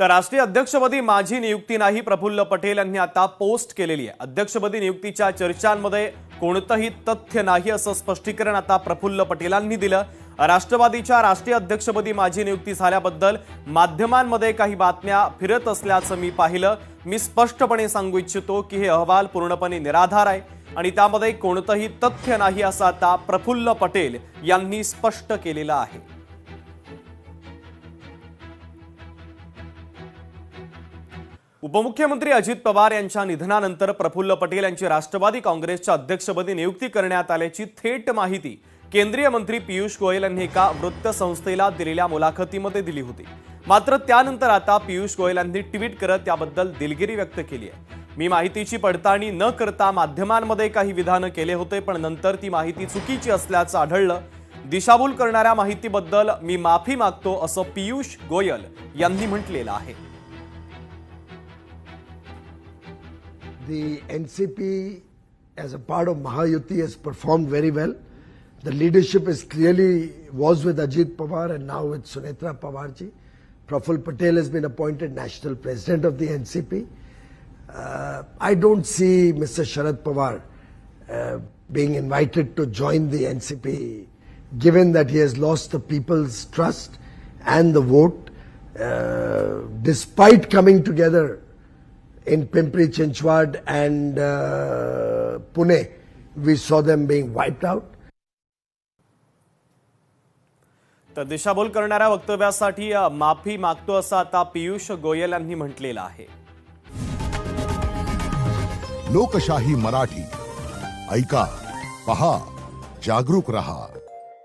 तर राष्ट्रीय अध्यक्षपदी माझी नियुक्ती नाही प्रफुल्ल पटेल यांनी आता पोस्ट केलेली आहे। अध्यक्षपदी नियुक्तीच्या चर्चांमध्ये कोणतंही तथ्य नाही असं स्पष्टीकरण आता प्रफुल्ल पटेलांनी दिलं। राष्ट्रवादीच्या राष्ट्रीय अध्यक्षपदी माझी नियुक्ती झाल्याबद्दल माध्यमांमध्ये काही बातम्या फिरत असल्याचं मी पाहिलं। मी स्पष्टपणे सांगू इच्छितो की हे अहवाल पूर्णपणे निराधार आहे आणि त्यामध्ये कोणतंही तथ्य नाही असं आता प्रफुल्ल पटेल यांनी स्पष्ट केलेलं आहे। उपमुख्यमंत्री अजित पवार यांच्या निधनानंतर प्रफुल्ल पटेल यांची राष्ट्रवादी काँग्रेसच्या अध्यक्षपदी नियुक्ती करण्यात आल्याची थेट माहिती केंद्रीय मंत्री पियुष गोयल यांनी एका वृत्तसंस्थेला दिलेल्या मुलाखतीमध्ये दिली होती। मात्र त्यानंतर आता पियुष गोयल यांनी ट्विट करत त्याबद्दल दिलगिरी व्यक्त केली आहे। मी माहितीची पडताळणी न करता माध्यमांमध्ये काही विधान केले होते, पण नंतर ती माहिती चुकीची असल्याचं आढळलं। दिशाभूल करणाऱ्या माहितीबद्दल मी माफी मागतो असं पियुष गोयल यांनी म्हटलेलं आहे। The NCP as a part of Mahayuti has performed very well. The leadership is was with Ajit Pawar and now with Sunetra Pawarji. Prafull Patel has been appointed national president of the NCP. I don't see Mr. Sharad Pawar being invited to join the NCP, given that he has lost the people's trust and the vote, despite coming together in Pimpri Chinchwad and Pune. We saw them being wiped out. तर दिशाभूल करणाऱ्या वक्तव्यासाठी माफी मागतो असं आता पियुष गोयल यांनी म्हटलेलं आहे। लोकशाही मराठी ऐका, पहा, जागरूक रहा।